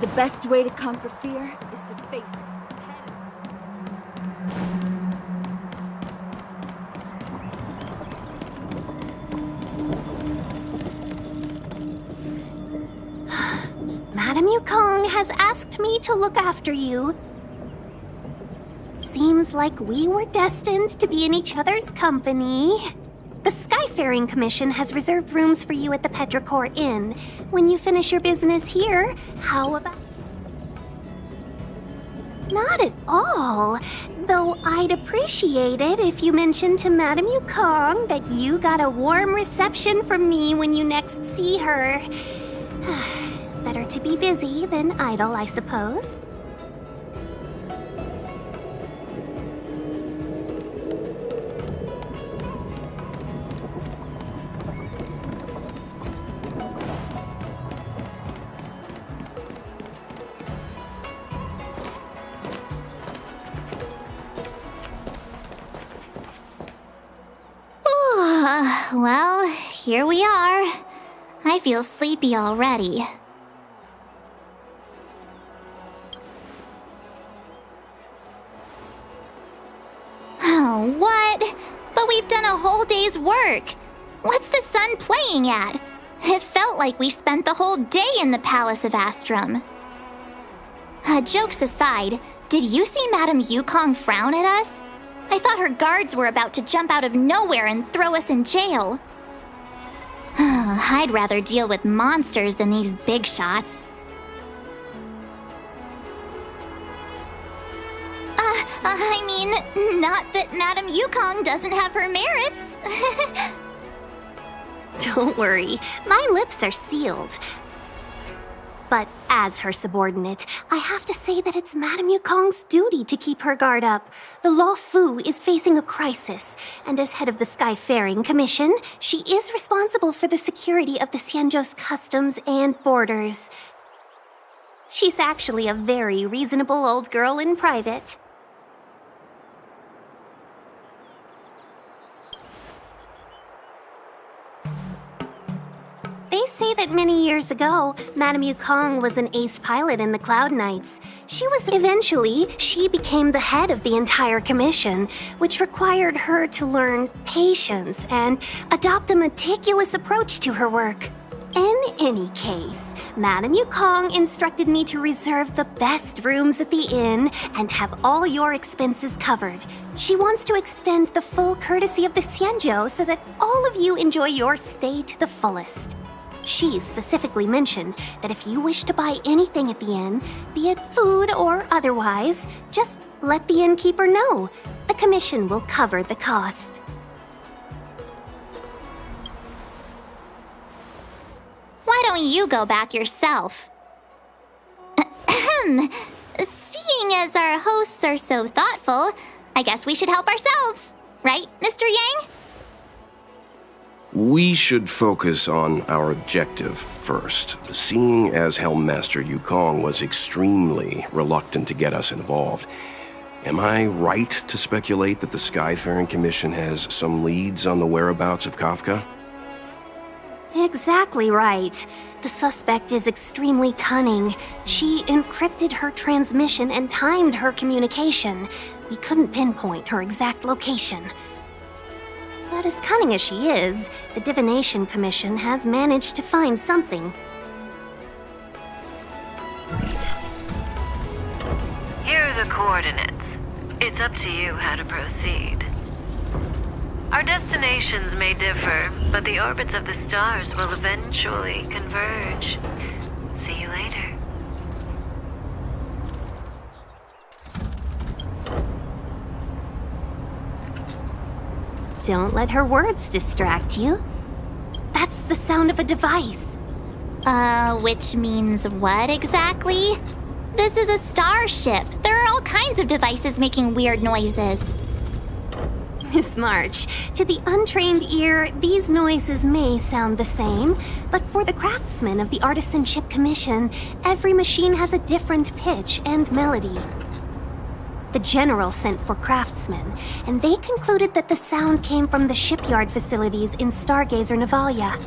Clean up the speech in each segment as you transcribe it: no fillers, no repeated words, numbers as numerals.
The best way to conquer fear is to face it. Madame Yukong has asked me to look after you. Seems like we were destined to be in each other's company. The Skyfaring Commission has reserved rooms for you at the Petrichor Inn. When you finish your business here, how about... Not at all. Though I'd appreciate it if you mentioned to Madame Yukong that you got a warm reception from me when you next see her. Better to be busy than idle, I suppose. Well, here we are. I feel sleepy already. Oh, what? But we've done a whole day's work. What's the sun playing at? It felt like we spent the whole day in the Palace of Astrum. Jokes aside, did you see Madame Yukong frown at us? I thought her guards were about to jump out of nowhere and throw us in jail. I'd rather deal with monsters than these big shots. I mean, not that Madame Yukong doesn't have her merits. Don't worry, my lips are sealed. But as her subordinate, I have to say that it's Madame Yukong's duty to keep her guard up. The Law Fu is facing a crisis, and as head of the Skyfaring Commission, she is responsible for the security of the Xianzhou's customs and borders. She's actually a very reasonable old girl in private. They say that many years ago, Madame Yukong was an ace pilot in the Cloud Knights. Eventually, she became the head of the entire commission, which required her to learn patience and adopt a meticulous approach to her work. In any case, Madame Yukong instructed me to reserve the best rooms at the inn and have all your expenses covered. She wants to extend the full courtesy of the Xianzhou so that all of you enjoy your stay to the fullest. She specifically mentioned that if you wish to buy anything at the inn, be it food or otherwise, just let the innkeeper know. The commission will cover the cost. Why don't you go back yourself? Seeing as our hosts are so thoughtful, I guess we should help ourselves. Right, Mr. Yang? We should focus on our objective first. Seeing as Helmmaster Yukong was extremely reluctant to get us involved, am I right to speculate that the Skyfaring Commission has some leads on the whereabouts of Kafka? Exactly right. The suspect is extremely cunning. She encrypted her transmission and timed her communication. We couldn't pinpoint her exact location. But as cunning as she is, the Divination Commission has managed to find something. Here are the coordinates. It's up to you how to proceed. Our destinations may differ, but the orbits of the stars will eventually converge. See you later. Don't let her words distract you. That's the sound of a device. Which means what exactly? This is a starship. There are all kinds of devices making weird noises. Miss March, to the untrained ear, these noises may sound the same, but for the craftsmen of the Artisanship Commission, every machine has a different pitch and melody. The General sent for craftsmen, and they concluded that the sound came from the shipyard facilities in Stargazer Navalia.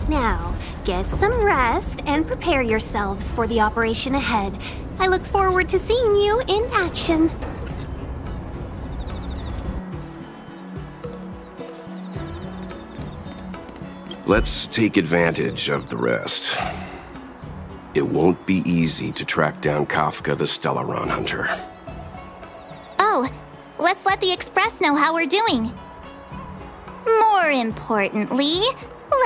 Now, Get some rest and prepare yourselves for the operation ahead. I look forward to seeing you in action. Let's take advantage of the rest. It won't be easy to track down Kafka the Stellaron Hunter. Oh, let's let the Express know how we're doing. More importantly,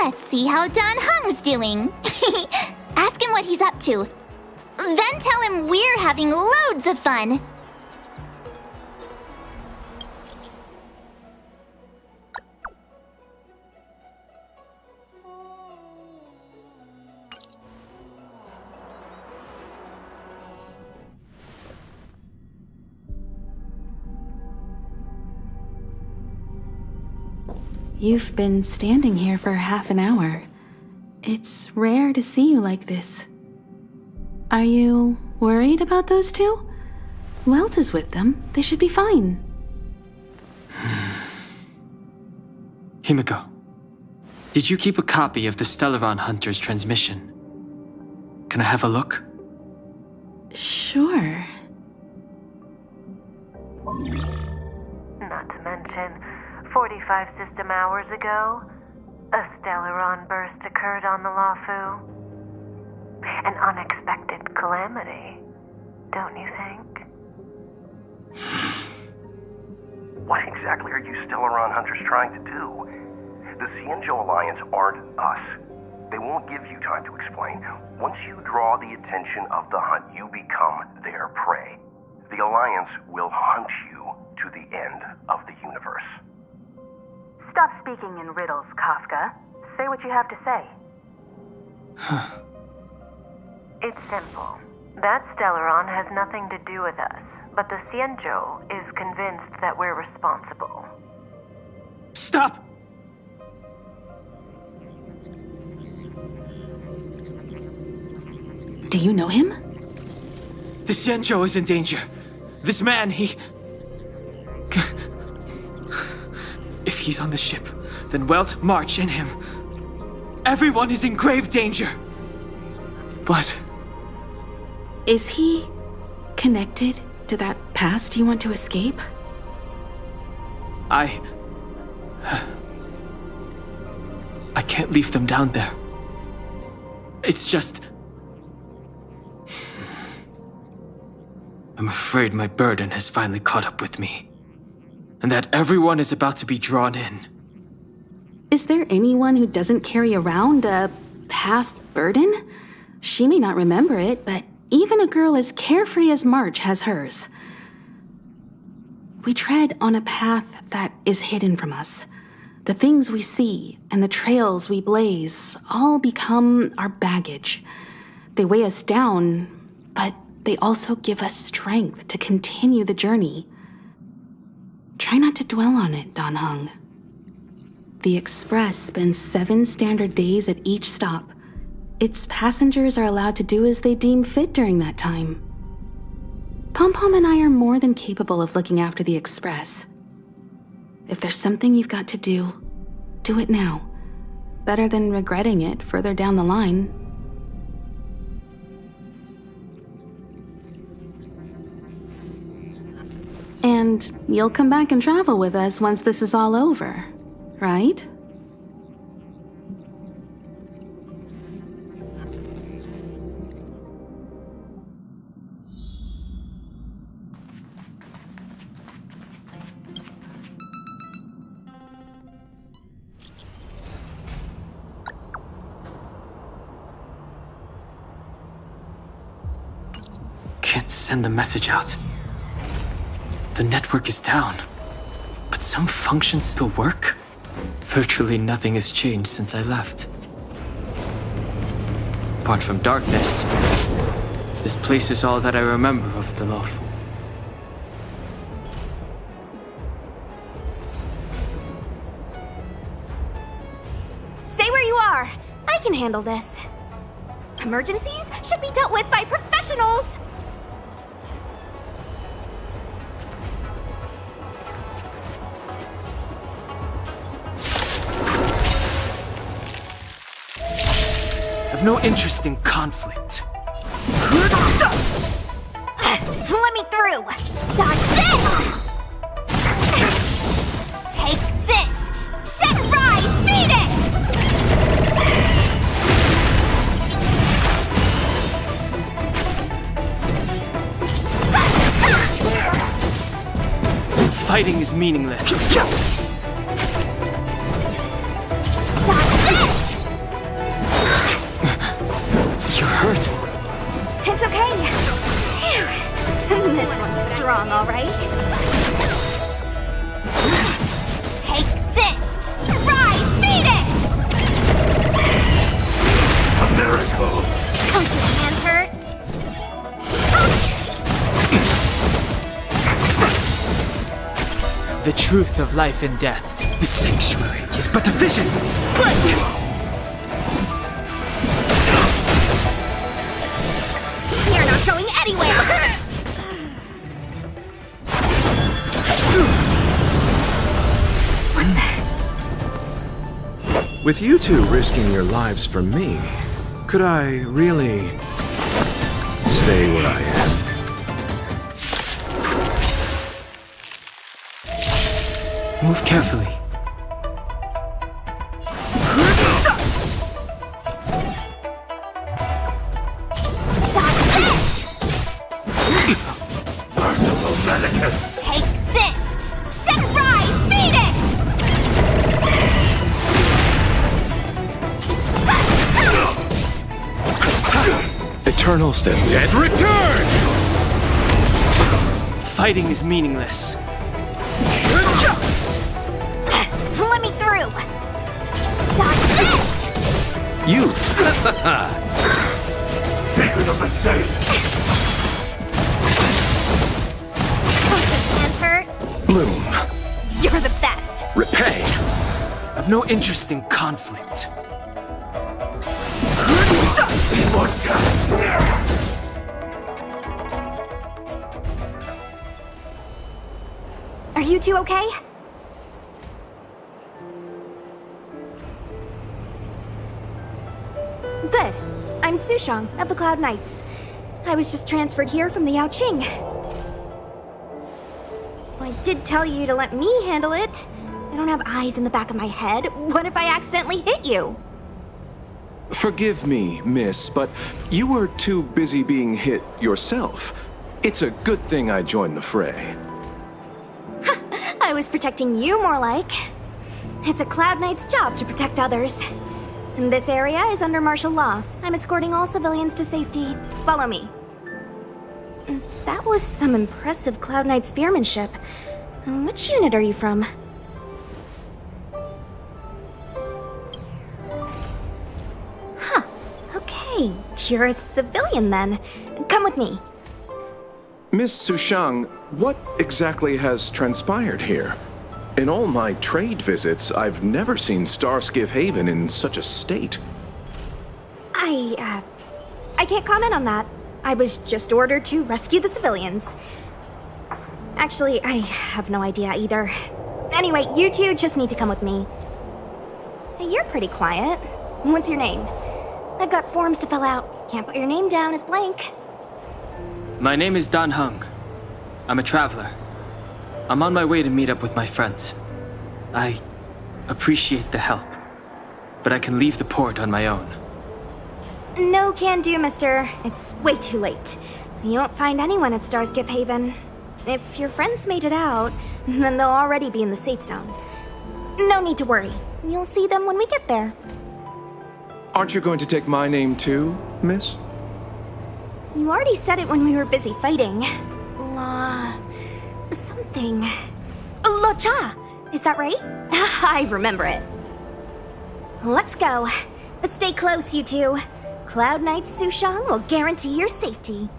let's see how Don Hung's doing. Ask him what he's up to. Then tell him we're having loads of fun. You've been standing here for half an hour. It's rare to see you like this. Are you worried about those two? Welt is with them. They should be fine. Himiko, did you keep a copy of the Stellaron Hunter's transmission? Can I have a look? Sure. Not to mention, 45 system hours ago, a Stellaron burst occurred on the Lafu. An unexpected calamity, don't you think? What exactly are you Stellaron Hunters trying to do? The Xianzhou Alliance aren't us. They won't give you time to explain. Once you draw the attention of the hunt, you become their prey. The Alliance will hunt you to the end of the universe. Stop speaking in riddles, Kafka. Say what you have to say. It's simple. That Stellaron has nothing to do with us, but the Xianzhou is convinced that we're responsible. Stop! Do you know him? The Xianzhou is in danger. This man, he... If he's on the ship, then Welt, March, and him. Everyone is in grave danger. What? Is he connected to that past you want to escape? I can't leave them down there. It's just... I'm afraid my burden has finally caught up with me. And that everyone is about to be drawn in. Is there anyone who doesn't carry around a past burden? She may not remember it, but even a girl as carefree as March has hers. We tread on a path that is hidden from us. The things we see and the trails we blaze all become our baggage. They weigh us down, but they also give us strength to continue the journey. Try not to dwell on it, Don Hung. The Express spends 7 standard days at each stop. Its passengers are allowed to do as they deem fit during that time. Pom-Pom and I are more than capable of looking after the Express. If there's something you've got to do it now. Better than regretting it further down the line. And you'll come back and travel with us once this is all over, right? Can't send the message out. The network is down, but some functions still work. Virtually nothing has changed since I left. Apart from darkness, this place is all that I remember of the Loaf. Stay where you are. I can handle this. Emergencies should be dealt with by professionals. I've no interest in conflict. Let me through! Dodge this! Take this! Shed rise, Venus! Fighting is meaningless. Dodge this! You're hurt. It's okay. Phew. This one's strong, all right. Take this! Rise, Venus! A miracle! Don't your hands hurt? The truth of life and death. The sanctuary is but a vision. Break! You're not going anywhere! With you two risking your lives for me, could I really stay where I am? Move carefully. Merciful Medicus! Take this! Shed rise, Venus! Eternal step. Dead return! Fighting is meaningless. Let me through! Dodge this! You! Secret of the state! Don't your hands hurt? Bloom. You're the best! Repay! I've no interest in conflict. Are you two okay? Good. I'm Sushang of the Cloud Knights. I was just transferred here from the Yaoqing. I did tell you to let me handle it. I don't have eyes in the back of my head. What if I accidentally hit you? Forgive me, miss, but you were too busy being hit yourself. It's a good thing I joined the fray. I was protecting you more like. It's a Cloud Knight's job to protect others. And this area is under martial law. I'm escorting all civilians to safety. Follow me. That was some impressive Cloud Knight spearmanship. Which unit are you from? Huh. Okay, you're a civilian then. Come with me. Miss Sushang, what exactly has transpired here? In all my trade visits, I've never seen Starskiff Haven in such a state. I can't comment on that. I was just ordered to rescue the civilians. Actually, I have no idea either. Anyway, you two just need to come with me. Hey, you're pretty quiet. What's your name? I've got forms to fill out. Can't put your name down as blank. My name is Dan Hung. I'm a traveler. I'm on my way to meet up with my friends. I appreciate the help, but I can leave the port on my own. No can do, mister. It's way too late. You won't find anyone at Starskiff Haven. If your friends made it out, then they'll already be in the safe zone. No need to worry. You'll see them when we get there. Aren't you going to take my name too, miss? You already said it when we were busy fighting. Something. Lo Cha! Is that right? I remember it. Let's go. Stay close, you two. Cloud Knight Sushang will guarantee your safety.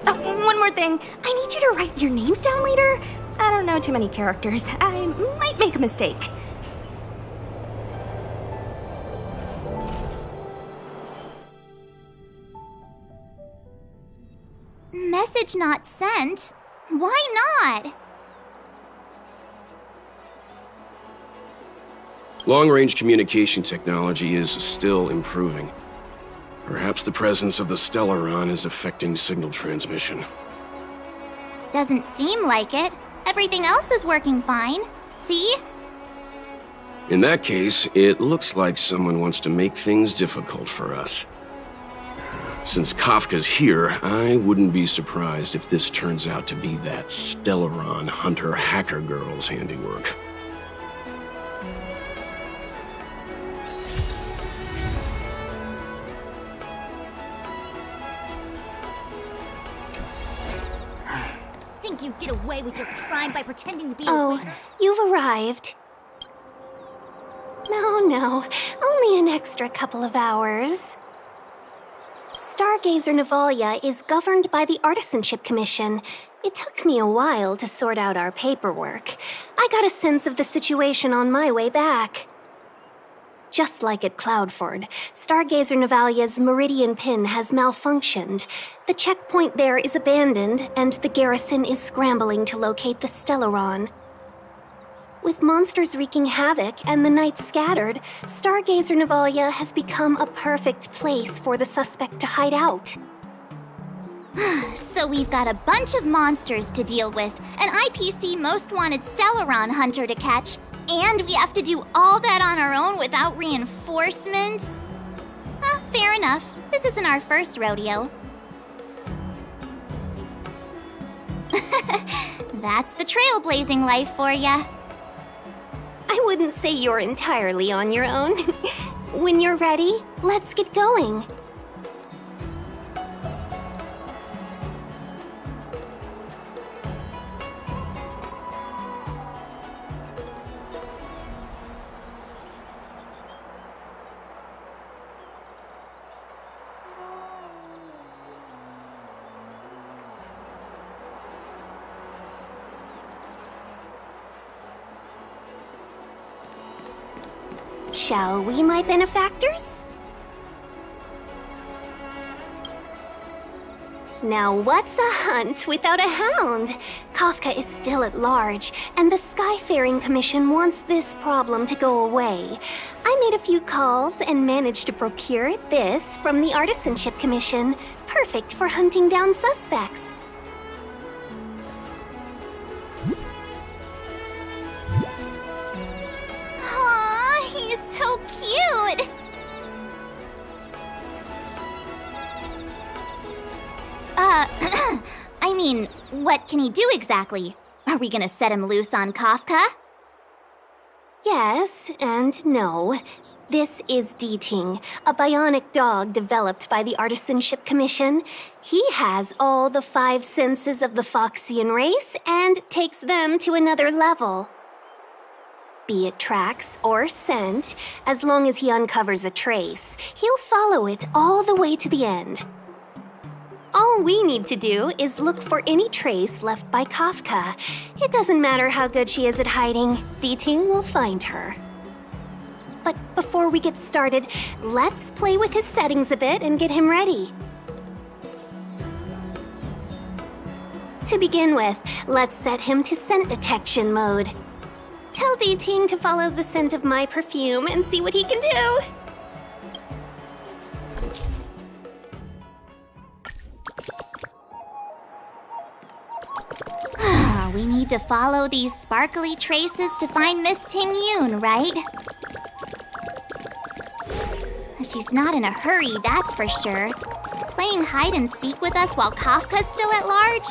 Oh, one more thing. I need you to write your names down later. I don't know too many characters. I might make a mistake. Message not sent? Why not? Long-range communication technology is still improving. Perhaps the presence of the Stellaron is affecting signal transmission. Doesn't seem like it. Everything else is working fine. See? In that case, it looks like someone wants to make things difficult for us. Since Kafka's here, I wouldn't be surprised if this turns out to be that Stellaron hunter hacker girl's handiwork. Think you get away with your crime by pretending to be a Oh, waiter? you've arrived. No, only an extra couple of hours. Stargazer Navalia is governed by the Artisanship Commission. It took me a while to sort out our paperwork. I got a sense of the situation on my way back. Just like at Cloudford, Stargazer Navalia's Meridian Pin has malfunctioned. The checkpoint there is abandoned, and the garrison is scrambling to locate the Stellaron. With monsters wreaking havoc and the night scattered, Stargazer Navalia has become a perfect place for the suspect to hide out. So we've got a bunch of monsters to deal with, an IPC Most Wanted Stellaron hunter to catch, and we have to do all that on our own without reinforcements? Fair enough. This isn't our first rodeo. That's the trailblazing life for ya. I wouldn't say you're entirely on your own. When you're ready, let's get going. Shall we, my benefactors? Now what's a hunt without a hound? Kafka is still at large, and the Skyfaring Commission wants this problem to go away. I made a few calls and managed to procure this from the Artisanship Commission. Perfect for hunting down suspects. So cute! I mean, what can he do exactly? Are we gonna set him loose on Kafka? Yes and no. This is D-Ting, a bionic dog developed by the Artisanship Commission. He has all the 5 senses of the Foxian race and takes them to another level. Be it tracks or scent, as long as he uncovers a trace, he'll follow it all the way to the end. All we need to do is look for any trace left by Kafka. It doesn't matter how good she is at hiding, D-Ting will find her. But before we get started, let's play with his settings a bit and get him ready. To begin with, let's set him to scent detection mode. Tell D-Ting to follow the scent of my perfume and see what he can do. We need to follow these sparkly traces to find Miss Ting Yoon, right? She's not in a hurry, that's for sure. Playing hide and seek with us while Kafka's still at large?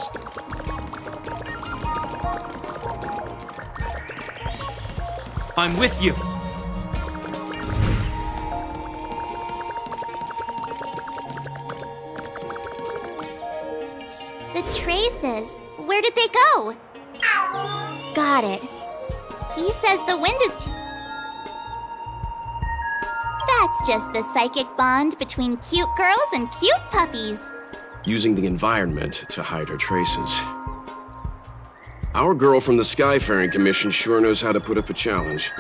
I'm with you. The traces. Where did they go? Got it. He says the wind is... That's just the psychic bond between cute girls and cute puppies. Using the environment to hide her traces. Our girl from the Skyfaring Commission sure knows how to put up a challenge.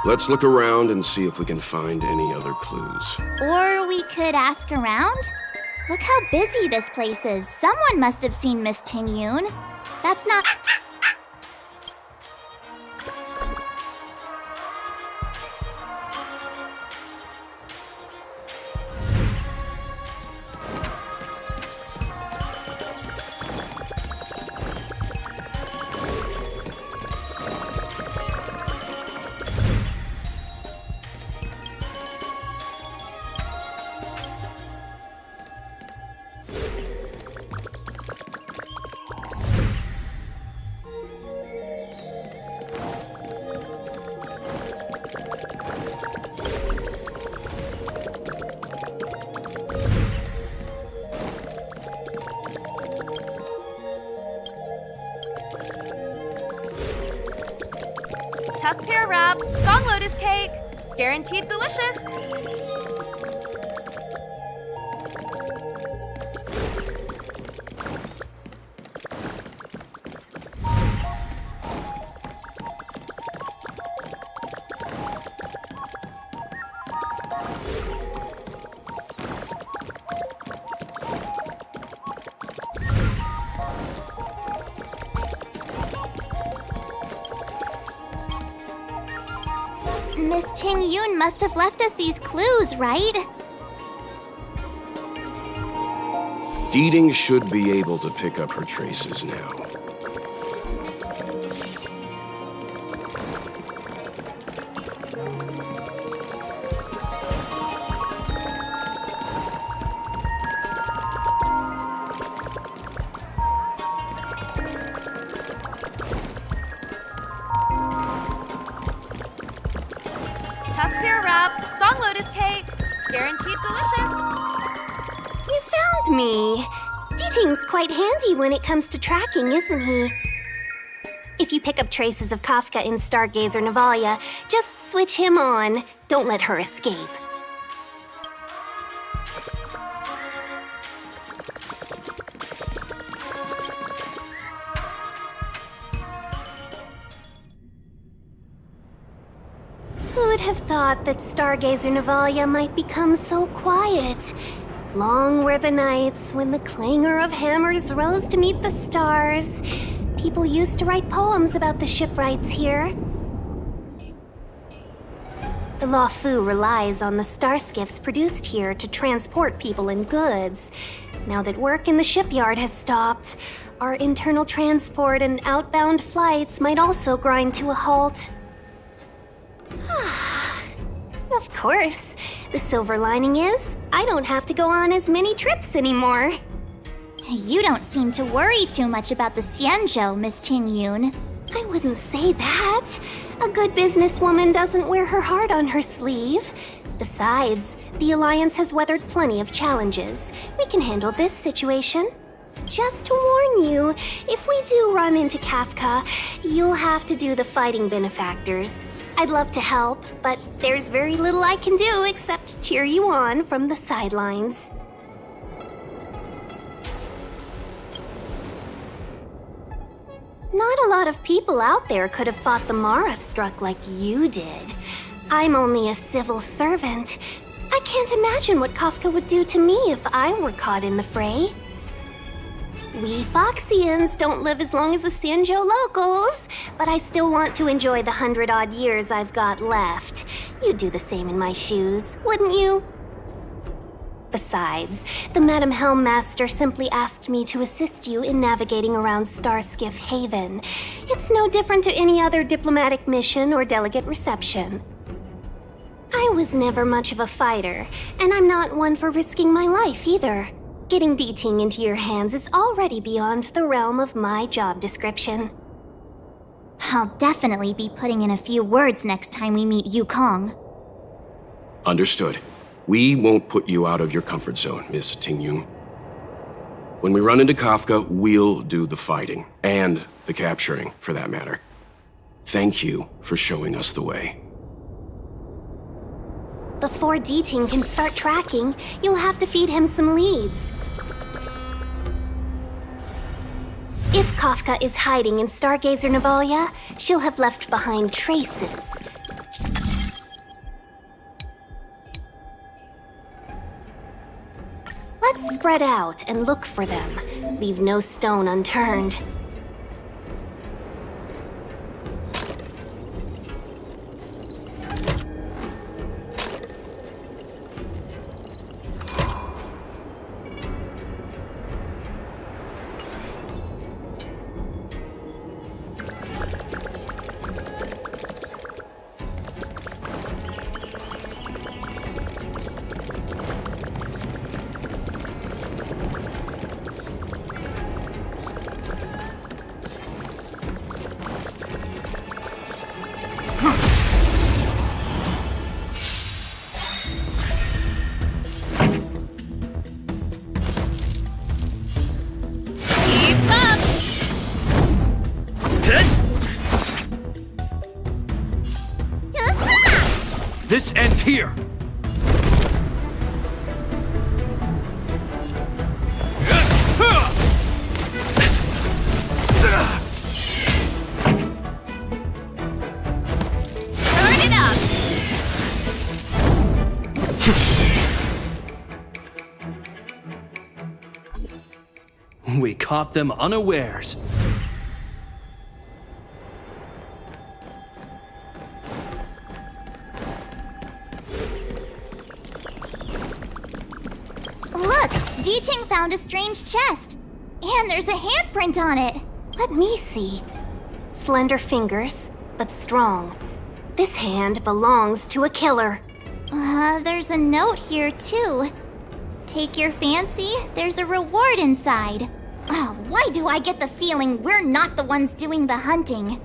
Let's look around and see if we can find any other clues. Or we could ask around? Look how busy this place is. Someone must have seen Miss Ting Yoon. That's not... Tusk pear wrap, song lotus cake, guaranteed delicious. Miss Ting Yun must have left us these clues, right? Deeding should be able to pick up her traces now. Tusk pear wrap, song lotus cake, guaranteed delicious. You found me. Deeting's quite handy when it comes to tracking, isn't he? If you pick up traces of Kafka in Stargazer Navalia, just switch him on. Don't let her escape. Who would have thought that Stargazer Navalia might become so quiet? Long were the nights when the clangor of hammers rose to meet the stars. People used to write poems about the shipwrights here. The Law Fu relies on the star skiffs produced here to transport people and goods. Now that work in the shipyard has stopped, our internal transport and outbound flights might also grind to a halt. Of course. The silver lining is, I don't have to go on as many trips anymore. You don't seem to worry too much about the Xianzhou, Miss Ting Yun. I wouldn't say that. A good businesswoman doesn't wear her heart on her sleeve. Besides, the Alliance has weathered plenty of challenges. We can handle this situation. Just to warn you, if we do run into Kafka, you'll have to do the fighting benefactors. I'd love to help, but there's very little I can do except cheer you on from the sidelines. Not a lot of people out there could have fought the Mara struck like you did. I'm only a civil servant. I can't imagine what Kafka would do to me if I were caught in the fray. We Foxians don't live as long as the Xianzhou locals, but I still want to enjoy the 100-odd years I've got left. You'd do the same in my shoes, wouldn't you? Besides, the Madam Helmmaster simply asked me to assist you in navigating around Starskiff Haven. It's no different to any other diplomatic mission or delegate reception. I was never much of a fighter, and I'm not one for risking my life either. Getting Deeting into your hands is already beyond the realm of my job description. I'll definitely be putting in a few words next time we meet Yukong. Understood. We won't put you out of your comfort zone, Miss Ting-Yun. When we run into Kafka, we'll do the fighting. And the capturing, for that matter. Thank you for showing us the way. Before Deeting can start tracking, you'll have to feed him some leads. If Kafka is hiding in Stargazer Navalia, she'll have left behind traces. Let's spread out and look for them. Leave no stone unturned. This ends here! Turn it up! We caught them unawares. Look! D-Ting found a strange chest. And there's a handprint on it. Let me see. Slender fingers, but strong. This hand belongs to a killer. There's a note here, too. Take your fancy, there's a reward inside. Oh, why do I get the feeling we're not the ones doing the hunting?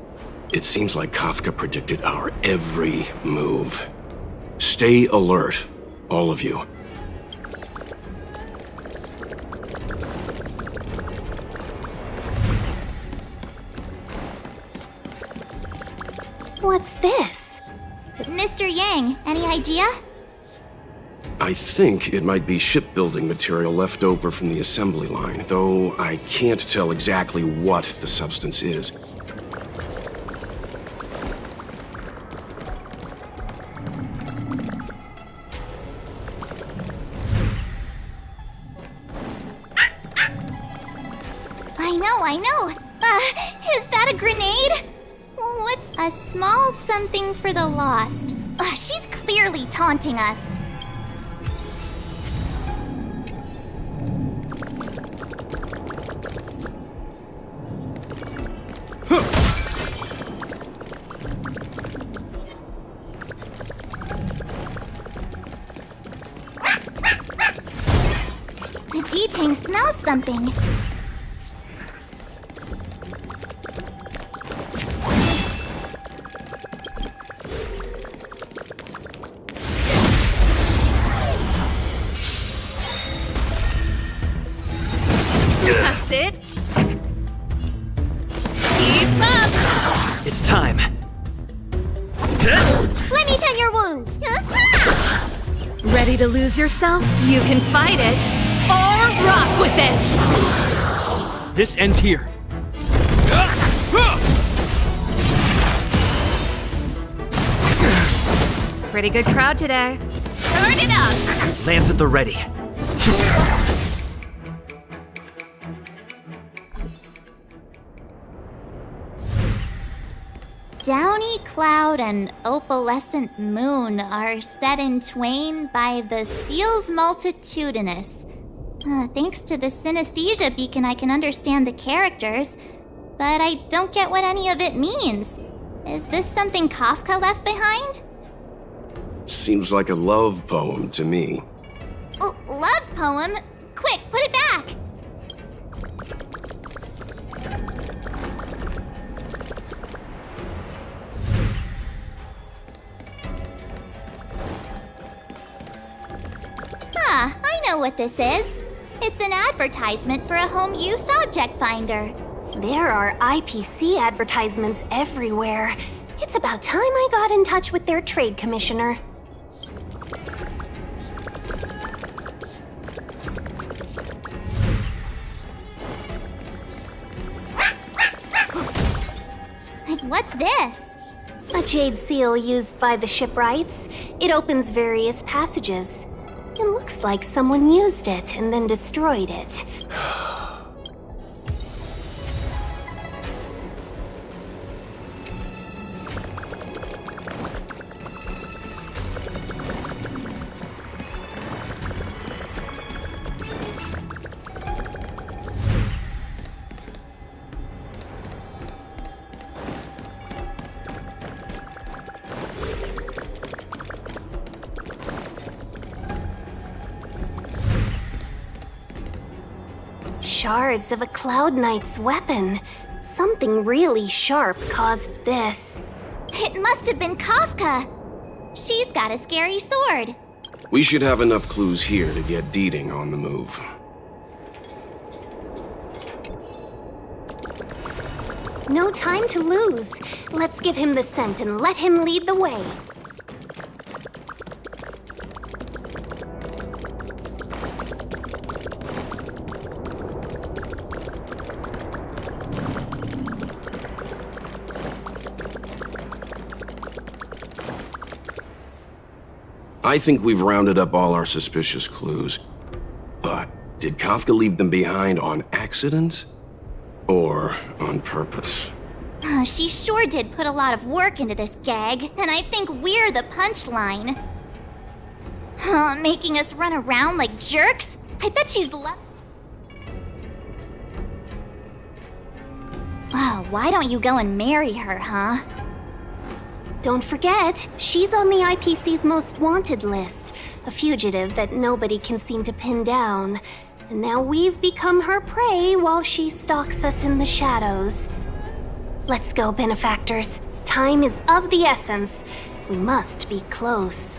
It seems like Kafka predicted our every move. Stay alert, all of you. What's this? Mr. Yang, any idea? I think it might be shipbuilding material left over from the assembly line, though I can't tell exactly what the substance is. I know. Is that a grenade? What's a small something for the lost? She's clearly taunting us. The D-Ting smells something. That's it. Keep up. It's time. Let me tend your wounds. Ready to lose yourself? You can fight it or rock with it. This ends here. Pretty good crowd today. Turn it up. Lance at the ready. Downy cloud and opalescent moon are set in twain by the seals multitudinous. Thanks to the synesthesia beacon, I can understand the characters, but I don't get what any of it means. Is this something Kafka left behind? Seems like a love poem to me. Love poem? Quick, put it back! I know what this is. It's an advertisement for a home use object finder. There are IPC advertisements everywhere. It's about time I got in touch with their trade commissioner. What's this? A jade seal used by the shipwrights. It opens various passages. It looks like someone used it and then destroyed it. Shards of a Cloud Knight's weapon. Something really sharp caused this. It must have been Kafka. She's got a scary sword. We should have enough clues here to get D-Ting on the move. No time to lose. Let's give him the scent and let him lead the way. I think we've rounded up all our suspicious clues. But did Kafka leave them behind on accident? Or on purpose? She sure did put a lot of work into this gag, and I think we're the punchline. Making us run around like jerks? I bet she's Oh, why don't you go and marry her, huh? Don't forget, she's on the IPC's most wanted list, a fugitive that nobody can seem to pin down. And now we've become her prey while she stalks us in the shadows. Let's go, benefactors. Time is of the essence. We must be close.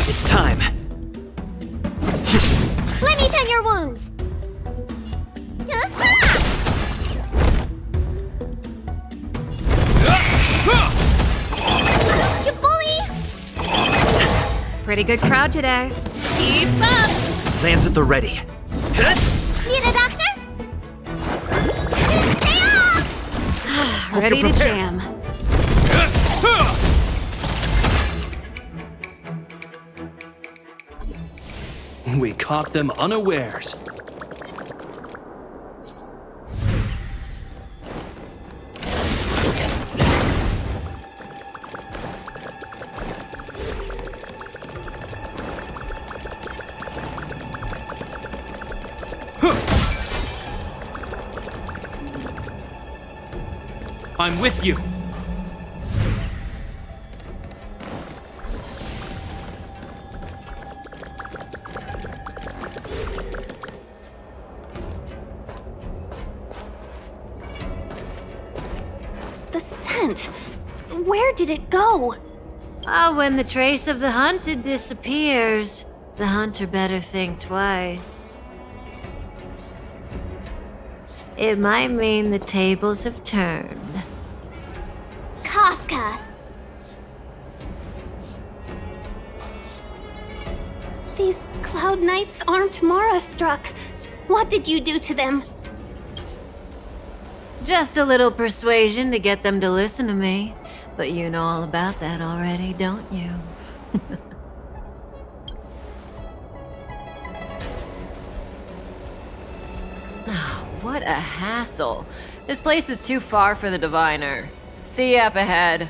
It's time. Let me tend your wounds. You bully! Pretty good crowd today. Keep up! Lands at the ready. Need a doctor? Stay off! Ready to jam. We caught them unawares. I'm with you. The scent. Where did it go? Ah, when the trace of the hunted disappears, the hunter better think twice. It might mean the tables have turned. Kafka! These cloud knights aren't Mara-struck. What did you do to them? Just a little persuasion to get them to listen to me. But you know all about that already, don't you? Oh, what a hassle. This place is too far for the diviner. See you up ahead.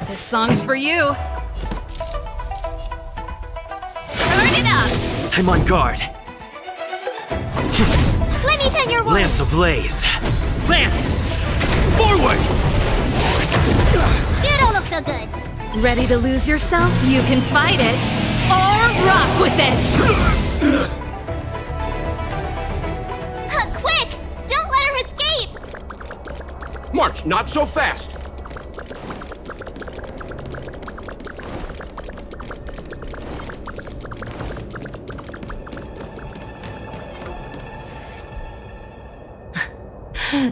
This song's for you. Turn it up! I'm on guard. Let me tend your wounds! Lance ablaze. Lance! Forward! You don't look so good. Ready to lose yourself? You can fight it. Or rock with it! Quick! Don't let her escape! March, not so fast!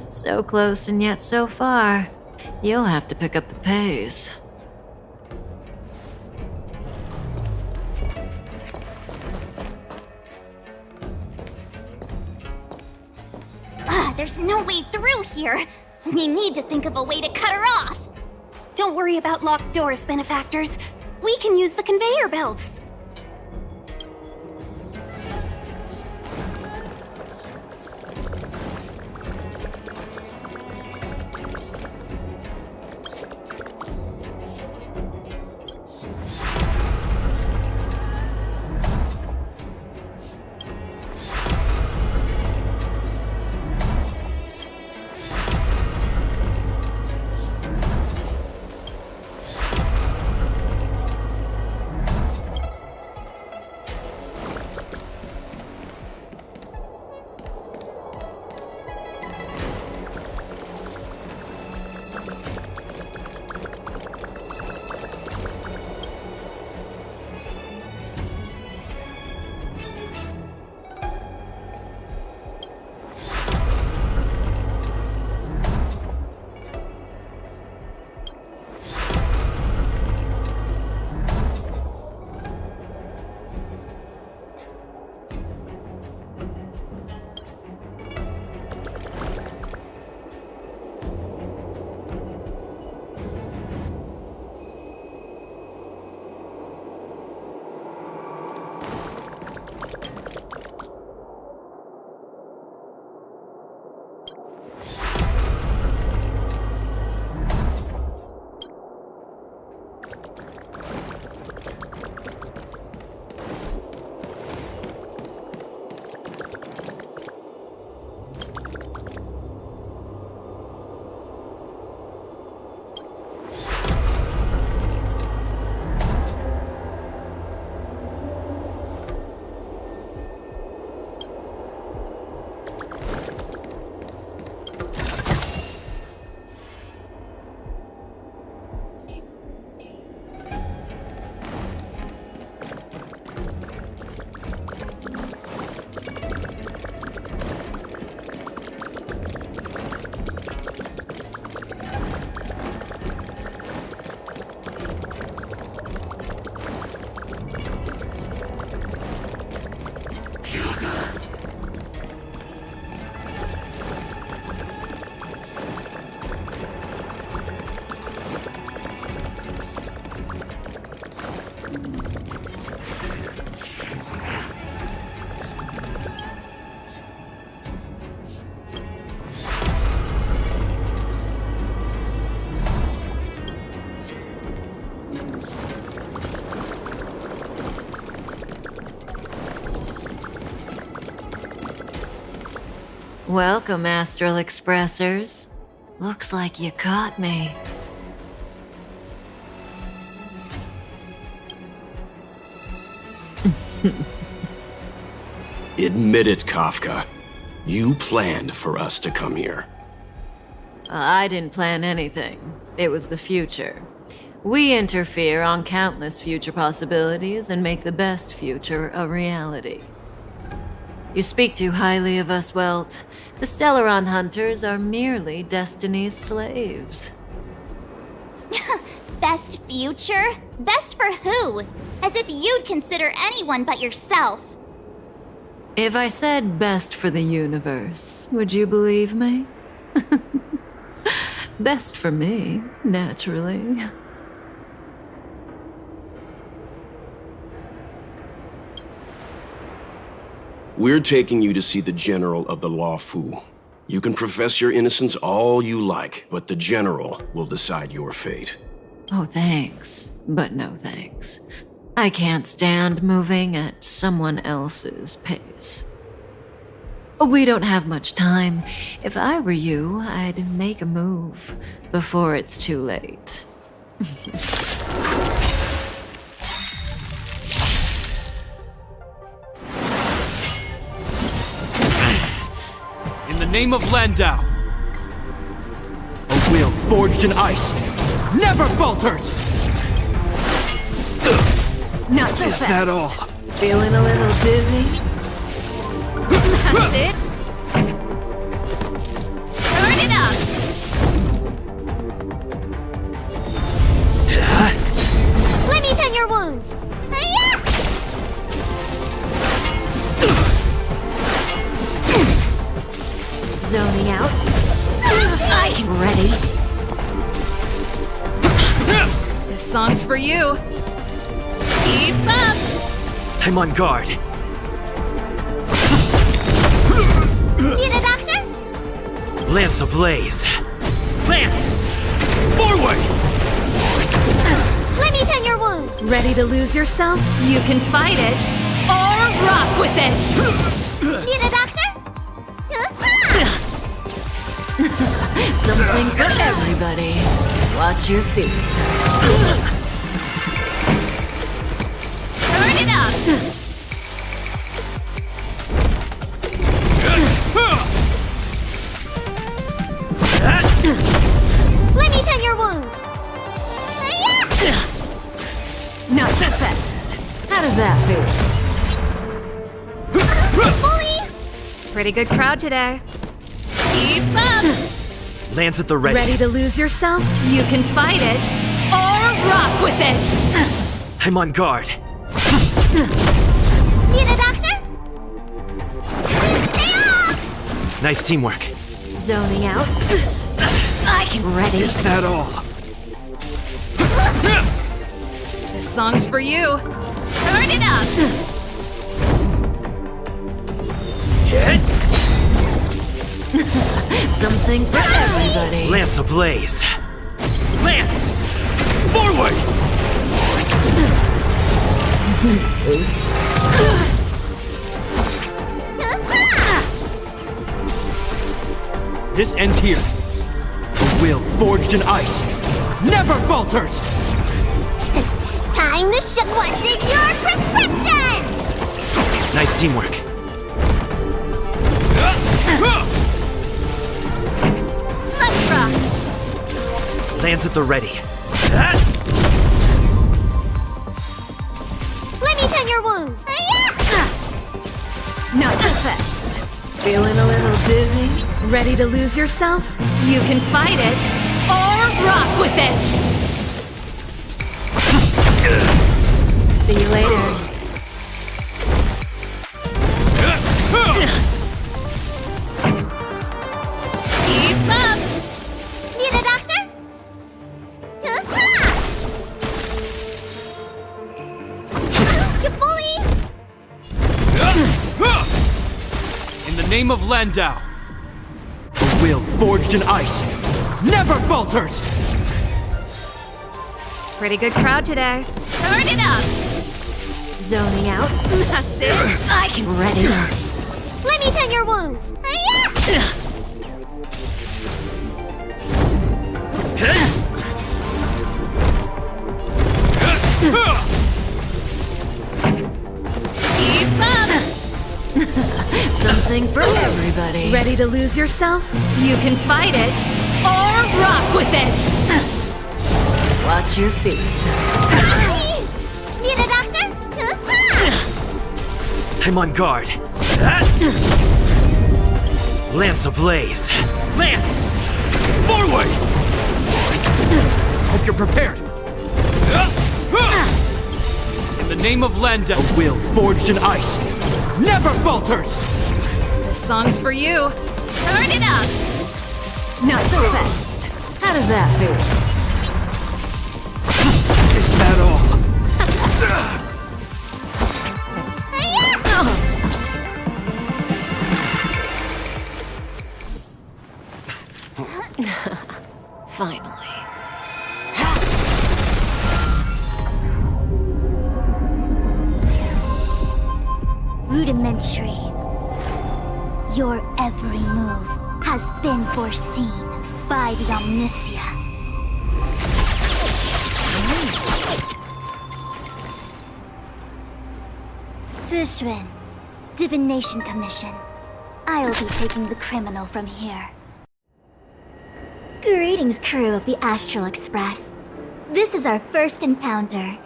So close and yet so far. You'll have to pick up the pace. There's no way through here. We need to think of a way to cut her off. Don't worry about locked doors, benefactors. We can use the conveyor belts. Welcome, Astral Expressors. Looks like you caught me. Admit it, Kafka. You planned for us to come here. I didn't plan anything. It was the future. We interfere on countless future possibilities and make the best future a reality. You speak too highly of us, Welt. The Stellaron Hunters are merely Destiny's slaves. Best future? Best for who? As if you'd consider anyone but yourself. If I said best for the universe, would you believe me? Best for me, naturally. We're taking you to see the General of the Law Fu. You can profess your innocence all you like, but the General will decide your fate. Oh, thanks, but no thanks. I can't stand moving at someone else's pace. We don't have much time. If I were you, I'd make a move before it's too late. In the name of Landau, a will forged in ice never falters! Not so Is fast. that all? Feeling a little dizzy? That's it. Turn it up! Let me tend your wounds! Hi-ya! Zoning out. I'm ready. This song's for you. Keep up. I'm on guard. Need a doctor? Lance ablaze. Lance! Forward! Let me tend your wounds! Ready to lose yourself? You can fight it or rock with it. Need a doctor? Something for everybody. Watch your feet. Turn it up! Let me tend your wounds! Hi-ya! Not so fast. How does that feel? Bully! Pretty good crowd today. Keep up. Lance at the ready. Ready to lose yourself? You can fight it or rock with it. I'm on guard. Need a doctor? Nice teamwork. Zoning out. I'm ready. Is that all? This song's for you. Turn it up! Hit! Something for everybody. Lance ablaze. Lance! Forward! Oops. This ends here. A will forged in ice never falters! Time to show what's in your prescription! Nice teamwork. Let's rock! Lance at the ready. Let me tend your wounds! Hi-ya! Not so fast. Feeling a little dizzy? Ready to lose yourself? You can fight it or rock with it. See you later. Keep up! Need a doctor? You bully! In the name of Landau, a will forged in ice never falters! Pretty good crowd today. Turn it up! Zoning out. That's it. I'm ready. Let me tend your wounds! Hi-ya! Keep up! Something for everybody. Ready to lose yourself? You can fight it, or rock with it! Watch your feet. Need a doctor? I'm on guard. Lance ablaze. Lance! Forward! Hope you're prepared. In the name of Landa, a will forged in ice never falters! This song's for you. Turn it up! Not so fast. How does that feel? Is that all? Finally. Rudimentary. Your every move has been foreseen by the Omniscia. Fushun, Divination Commission. I'll be taking the criminal from here. Greetings, crew of the Astral Express. This is our first encounter.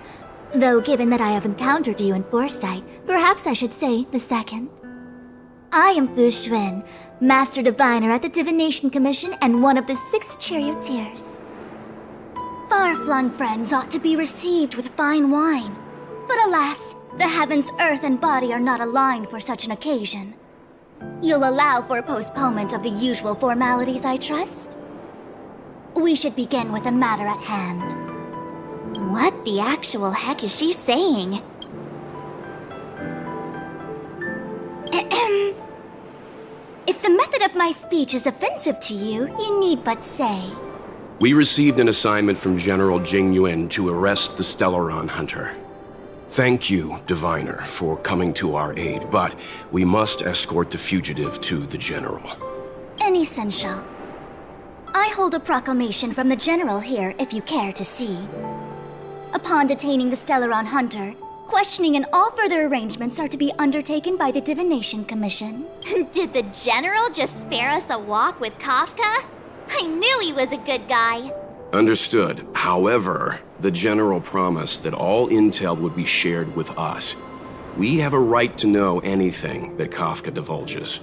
Though given that I have encountered you in foresight, perhaps I should say the second. I am Fushun, Master Diviner at the Divination Commission and one of the 6 charioteers. Far-flung friends ought to be received with fine wine. But alas, the heavens, earth, and body are not aligned for such an occasion. You'll allow for a postponement of the usual formalities, I trust? We should begin with the matter at hand. What the actual heck is she saying? If the method of my speech is offensive to you, you need but say. We received an assignment from General Jingyuan to arrest the Stellaron Hunter. Thank you, Diviner, for coming to our aid, but we must escort the fugitive to the General. Essential. I hold a proclamation from the General here if you care to see. Upon detaining the Stellaron Hunter, questioning and all further arrangements are to be undertaken by the Divination Commission. Did the General just spare us a walk with Kafka? I knew he was a good guy. Understood. However, the General promised that all intel would be shared with us. We have a right to know anything that Kafka divulges.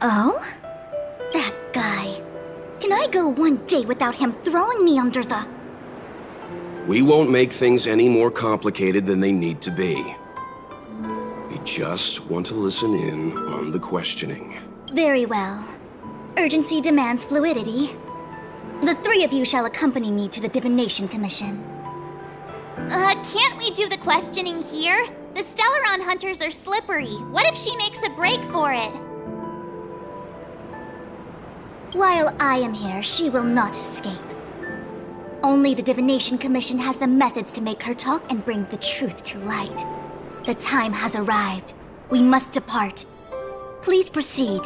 Oh? That guy. Can I go one day without him throwing me under the... We won't make things any more complicated than they need to be. We just want to listen in on the questioning. Very well. Urgency demands fluidity. The 3 of you shall accompany me to the Divination Commission. Can't we do the questioning here? The Stellaron Hunters are slippery. What if she makes a break for it? While I am here, she will not escape. Only the Divination Commission has the methods to make her talk and bring the truth to light. The time has arrived. We must depart. Please proceed.